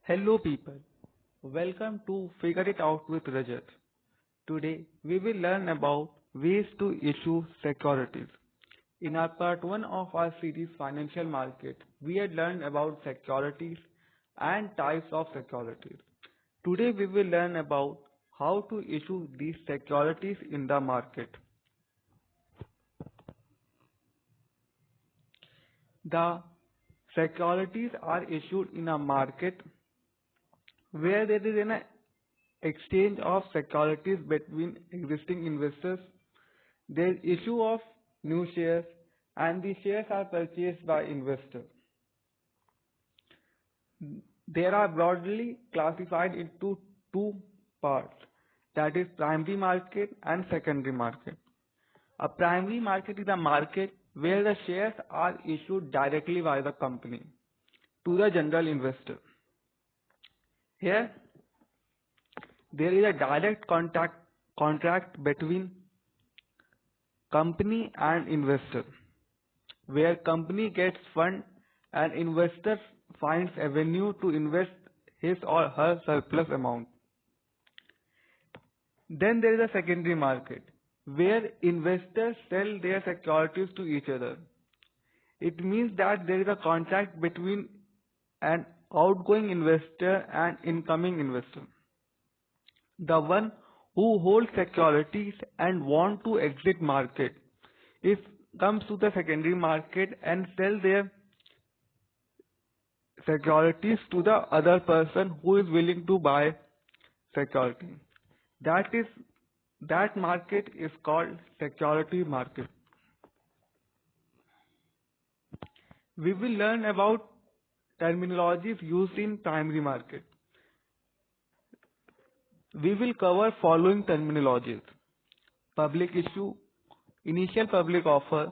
Hello people, welcome to Figure It Out with Rajat. Today we will learn about ways to issue securities. In our part 1 of our series Financial Market, we had learned about securities and types of securities. Today we will learn about how to issue these securities in the market. The securities are issued in a market where there is an exchange of securities between existing investors. There is issue of new shares and the shares are purchased by investors. They are broadly classified into two parts, that is primary market and secondary market. A primary market is a market where the shares are issued directly by the company to the general investor. Here there is a direct contract between company and investor, where company gets fund and investor finds avenue to invest his or her surplus amount. Then there is a secondary market, where investors sell their securities to each other. It means that there is a contract between an outgoing investor and incoming investor. The one who holds securities and want to exit market if comes to the secondary market and sell their securities to the other person who is willing to buy security. That market is called security market. We will learn about terminologies used in primary market. We will cover following terminologies: public issue, initial public offer,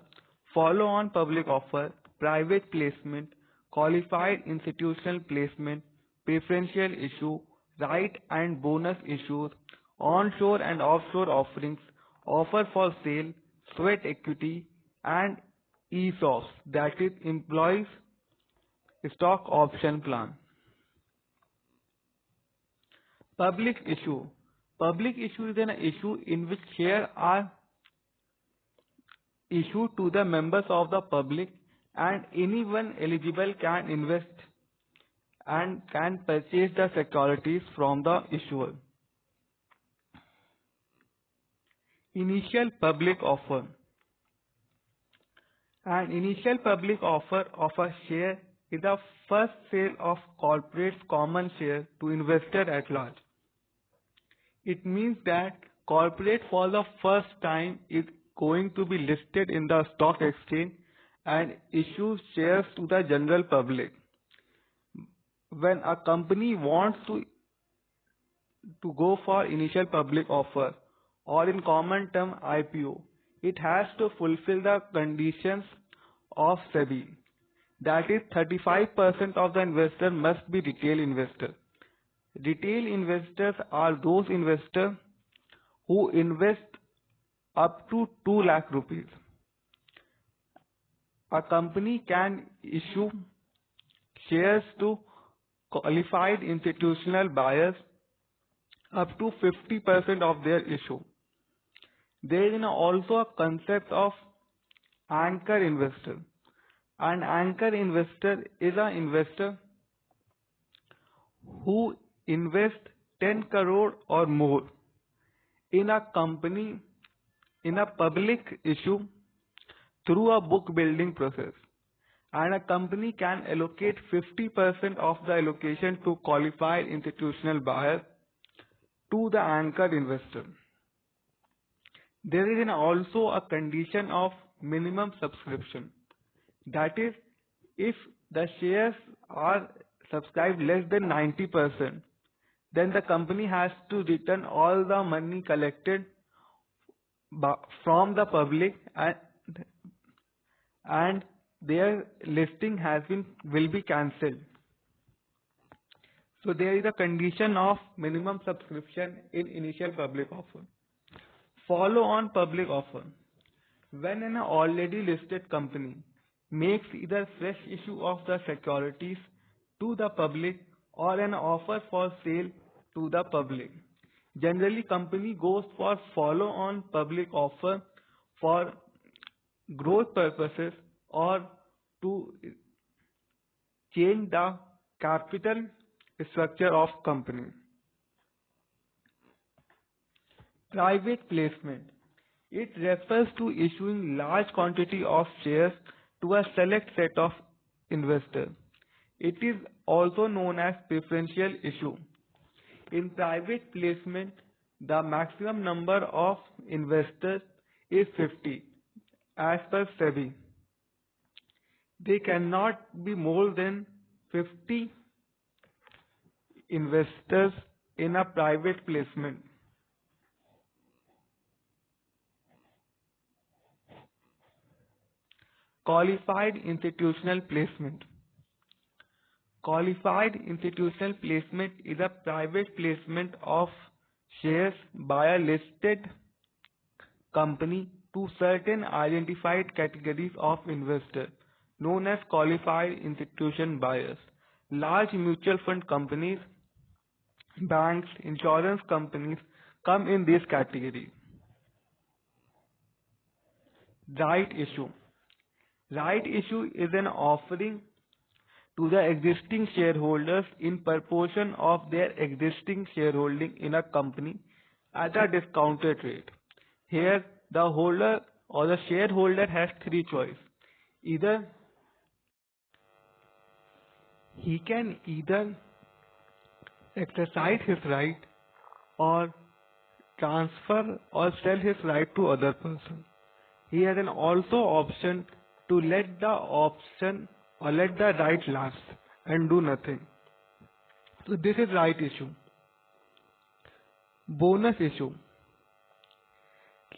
follow-on public offer, private placement, qualified institutional placement, preferential issue, right and bonus issues, onshore and offshore offerings, offer for sale, sweat equity, and ESOPs, that is employees stock option plan. Public issue. Public issue is an issue in which shares are issued to the members of the public and anyone eligible can invest and can purchase the securities from the issuer. Initial public offer. An initial public offer of a share is the first sale of corporate's common share to investor at large. It means that corporate for the first time is going to be listed in the stock exchange and issue shares to the general public. When a company wants to go for initial public offer, or in common term IPO, it has to fulfill the conditions of SEBI. That is 35% of the investor must be retail investor. Retail investors are those investors who invest up to 2 lakh rupees. A company can issue shares to qualified institutional buyers up to 50% of their issue. There is also a concept of anchor investor. An anchor investor is an investor who invests 10 crore or more in a company in a public issue through a book building process, and a company can allocate 50% of the allocation to qualified institutional buyer to the anchor investor. There is also a condition of minimum subscription. That is, if the shares are subscribed less than 90%, then the company has to return all the money collected from the public and their listing will be cancelled. So there is a condition of minimum subscription in initial public offer. Follow-on public offer. When an already listed company makes either fresh issue of the securities to the public or an offer for sale to the public. Generally, company goes for follow-on public offer for growth purposes or to change the capital structure of company. Private placement. It refers to issuing large quantity of shares to a select set of investors. It is also known as preferential issue. In private placement, the maximum number of investors is 50 as per SEBI. They cannot be more than 50 investors in a private placement. Qualified institutional placement. Qualified institutional placement is a private placement of shares by a listed company to certain identified categories of investors, known as qualified institution buyers. Large mutual fund companies, banks, insurance companies come in this category. Right issue. Right issue is an offering to the existing shareholders in proportion of their existing shareholding in a company at a discounted rate. Here, the holder or the shareholder has three choices. Either he can either exercise his right or transfer or sell his right to other person. He has an also option to let the option or let the right lapse and do nothing. So this is right issue. Bonus issue.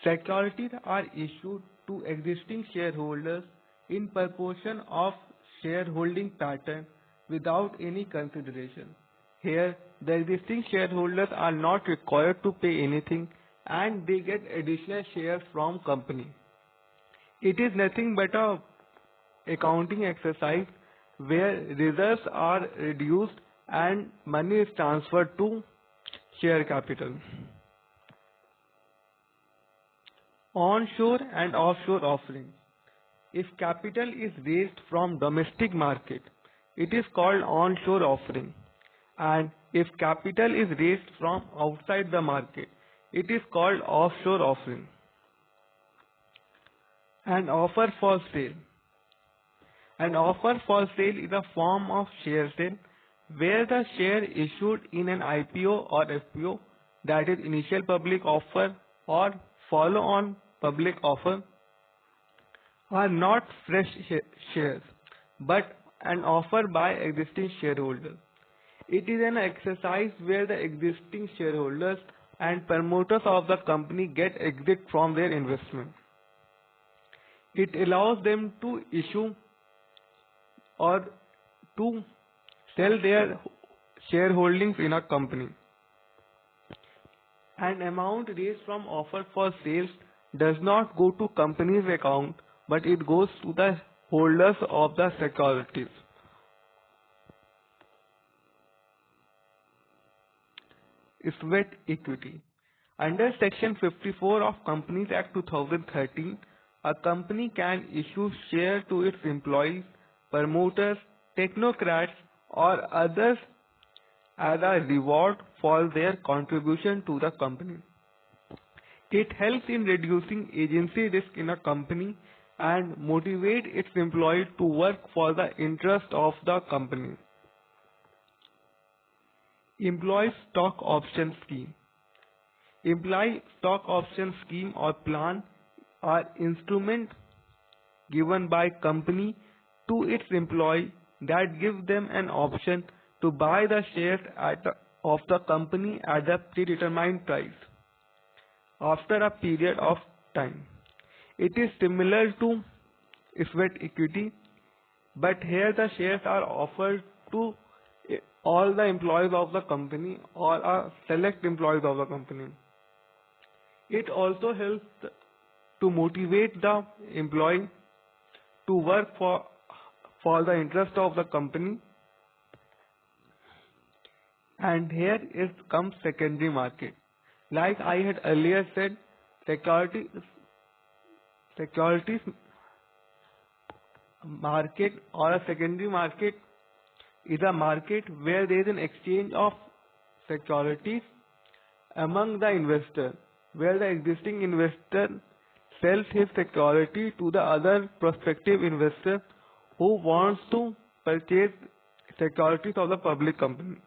Securities are issued to existing shareholders in proportion of shareholding pattern without any consideration. Here, the existing shareholders are not required to pay anything and they get additional shares from company. It is nothing but a accounting exercise where reserves are reduced and money is transferred to share capital. Onshore and offshore offerings. If capital is raised from domestic market, it is called onshore offering. And if capital is raised from outside the market, it is called offshore offering. An offer for sale. An offer for sale is a form of share sale where the share issued in an IPO or FPO, that is initial public offer or follow-on public offer, are not fresh shares but an offer by existing shareholders. It is an exercise where the existing shareholders and promoters of the company get exit from their investment. It allows them to issue or to sell their shareholdings in a company. An amount raised from offer for sales does not go to company's account, but it goes to the holders of the securities. Sweat equity. Under Section 54 of Companies Act 2013, a company can issue shares to its employees, promoters, technocrats, or others as a reward for their contribution to the company. It helps in reducing agency risk in a company and motivate its employees to work for the interest of the company. Employee stock option scheme. Employee stock option scheme or plan are instruments given by company to its employee that give them an option to buy the shares of the company at a predetermined price after a period of time. It is similar to sweat equity, but here the shares are offered to all the employees of the company or a select employees of the company. It also helps to motivate the employee to work for the interest of the company. And here is comes secondary market. Like I had earlier said, securities market or a secondary market is a market where there is an exchange of securities among the investor, where the existing investor sells his security to the other prospective investor who wants to purchase securities of the public company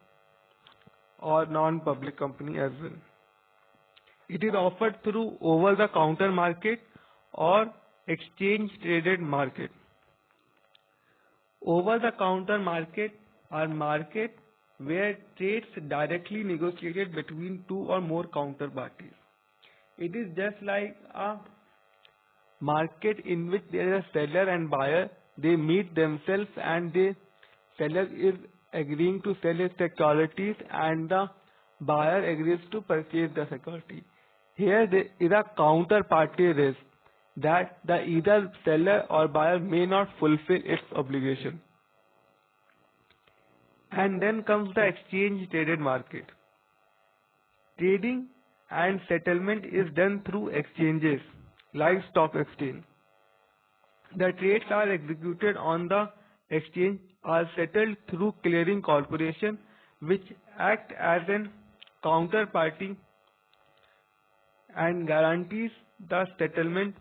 or non-public company as well. It is offered through over-the-counter market or exchange-traded market. Over-the-counter market are market where trades directly negotiated between two or more counterparties. It is just like a market in which there is a seller and buyer. They meet themselves and the seller is agreeing to sell his securities and the buyer agrees to purchase the security. Here there is a counterparty risk that the either seller or buyer may not fulfill its obligation. And then comes the exchange traded market. Trading and settlement is done through exchanges like stock exchange. The trades are executed on the exchange are settled through clearing corporation which act as an counterparty and guarantees the settlement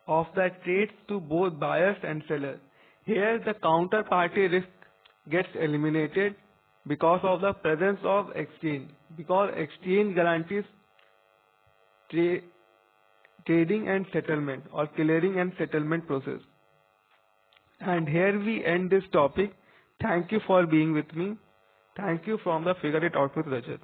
of the trades to both buyers and sellers. Here the counterparty risk gets eliminated because of the presence of exchange, because exchange guarantees trading and settlement or clearing and settlement process. And here we end this topic. Thank you for being with me. Thank you from the Figure It Out with Rajat.